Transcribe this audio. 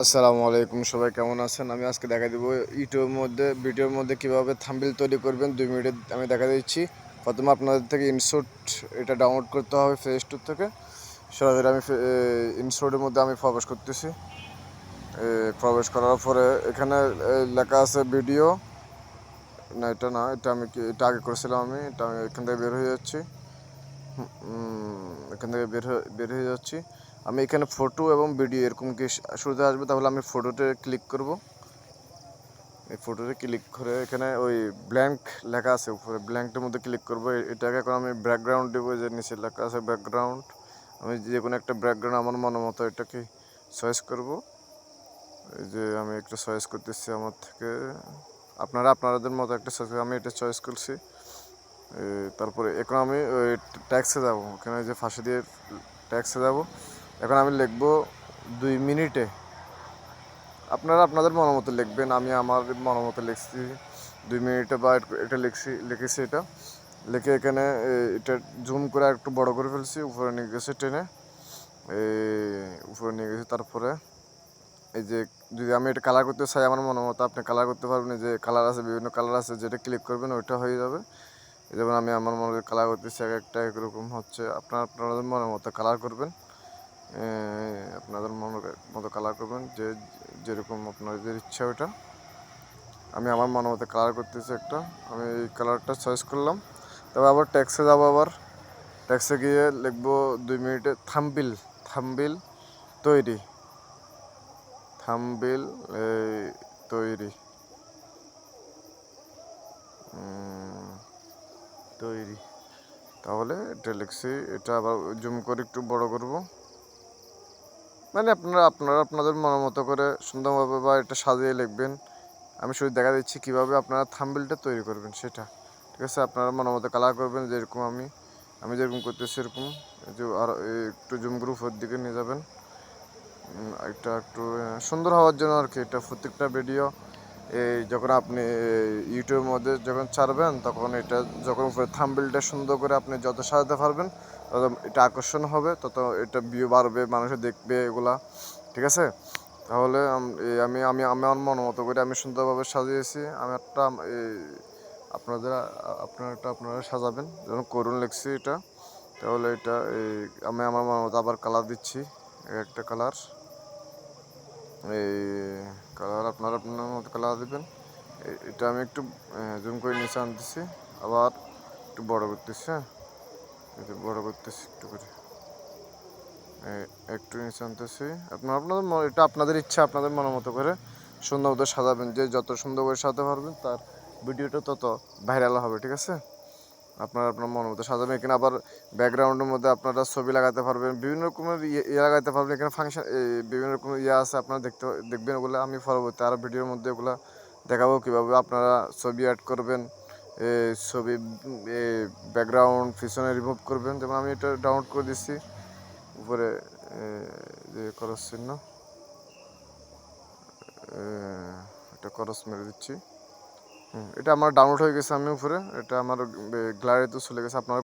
আসসালামু আলাইকুম, সবাই কেমন আছেন? আমি আজকে দেখা দিব ভিডিওর মধ্যে কিভাবে থাম্বনেল তৈরি করবেন। 2 মিনিটে আমি দেখা দিচ্ছি। প্রথমে আপনাদের থেকে ইনশট এটা ডাউনলোড করতে হবে প্লে স্টোর থেকে। সরাসরি আমি ইনশটের মধ্যে আমি প্রবেশ করতেছি। প্রবেশ করার পরে এখানে লেখা আছে ভিডিও। না, এটা না, এটা আগে করেছিলাম আমি। এটা আমি এখান থেকে বের হয়ে যাচ্ছি। এখান থেকে বের হয়ে যাচ্ছি। আমি এখানে ফটো এবং ভিডিও এরকম কি শুরুতে আসবে, তাহলে আমি ফটোতে ক্লিক করব। এই ফটোতে ক্লিক করে এখানে ওই ব্ল্যাঙ্ক লেখা আছে উপরে, ব্ল্যাঙ্কটার মধ্যে ক্লিক করব। এটাকে এখন আমি ব্যাকগ্রাউন্ড দেবো, যে নিচে লেখা আছে ব্যাকগ্রাউন্ড। আমি যে কোনো একটা ব্যাকগ্রাউন্ড আমার মনের মতো এটাকে চয়েস করব। এই যে আমি একটা চয়েস করতেছি আমার থেকে, আপনাদের মতো একটা চয়েস, আমি এটা চয়েস করছি। তারপরে এখন আমি ওই ট্যাক্সে যাবো, ওখানে যে ফাঁসি দিয়ে ট্যাক্সে যাব। এখন আমি লিখব 2 মিনিটে। আপনারা আপনাদের মনের মতো লিখবেন, আমি আমার মনের মতো লিখছি 2 মিনিটে, বা এটা লিখেছি। এটা লিখে এখানে এটা জুম করে একটু বড় করে ফেলছি, উপরে নিয়ে গেছে টেনে, উপরে নিয়ে গেছি। তারপরে এই যে যদি আমি এটা কালার করতে চাই আমার মনের মতো, আপনি কালার করতে পারবেন। যে কালার আছে, বিভিন্ন কালার আছে, যেটা ক্লিক করবেন ওইটা হয়ে যাবে। যেমন আমি আমার মনে কালার করতেছি, একটা একরকম হচ্ছে। আপনাদের মনের মতো কালার করবেন, আপনাদের মনের মতো কালার করবেন, যেরকম আপনাদের ইচ্ছা ওইটা। আমি আমার মনের মতো কালার করতেছি একটা, আমি এই কালারটা চয়েস করলাম। তবে আবার ট্যাক্সে যাবো, আবার ট্যাক্সে গিয়ে লিখবো 2 মিনিটে থাম্বনেল তৈরি, থাম্বনেল তৈরি তৈরি। তাহলে এটা লিখছি, এটা আবার জুম করে একটু বড় করব। মানে আপনারা আপনাদের মনের মতো করে সুন্দরভাবে বা এটা সাজিয়ে লিখবেন। আমি শুধু দেখা দিচ্ছি কীভাবে আপনারা থাম্বনেলটা তৈরি করবেন সেটা। ঠিক আছে, আপনারা মনের মতো কালার করবেন, যেরকম আমি যেরকম করতেছি এরকম। যে আর একটু জুম করে উপর দিকে নিয়ে যাবেন, এটা একটু সুন্দর হওয়ার জন্য আর কি। এটা প্রত্যেকটা ভিডিও যখন আপনি ইউটিউবের মধ্যে যখন ছাড়বেন, তখন এটা যখন উপরে থাম্বনেলটা সুন্দর করে আপনি যত সাজাতে পারবেন, তত এটা আকর্ষণ হবে, তত এটা ভিউ বাড়বে, মানুষে দেখবে এগুলা। ঠিক আছে, তাহলে আমি আমি আমি আমার মন মতো করে আমি সুন্দরভাবে সাজিয়েছি। আমি একটা আপনারা সাজাবেন, যেমন করুন লিখছি এটা। তাহলে এটা আমি আমার মন মতো আবার কালার দিচ্ছি, একটা কালার। এই কালার আপনার মতো কালার দেবেন। এটা আমি একটু জুম করে নিচে আনতেছি, আবার একটু বড় করতেছি। হ্যাঁ, বড় করতেছি একটু করে, একটু নিচে আনতেছি। এটা আপনাদের ইচ্ছা, আপনাদের মনের মতো করে সুন্দর মতো সাজাবেন। যে যত সুন্দর করে সাজাতে পারবেন, তার ভিডিওটা তত ভাইরাল হবে। ঠিক আছে, আপনার মনের মতো সাজাবেন। এখানে আবার ব্যাকগ্রাউন্ডের মধ্যে আপনারা ছবি লাগাতে পারবেন, বিভিন্ন রকমের ইয়ে লাগাতে পারবেন। এখানে ফাংশন বিভিন্ন রকমের ইয়ে আছে, আপনারা দেখবেন ওগুলো। আমি পরবর্তী আরও ভিডিওর মধ্যে ওগুলো দেখাবো কীভাবে আপনারা ছবি অ্যাড করবেন, ছবি ব্যাকগ্রাউন্ড পিছনে রিমুভ করবেন। যেমন আমি এটা ডাউনলোড করে দিচ্ছি, উপরে যে করস চিহ্ন, এটা করস মেরে দিচ্ছি। এটা আমার ডাউনলোড হয়ে গেছে, আমি উপরে এটা আমার গ্যালারিতে চলে গেছে। আপনারা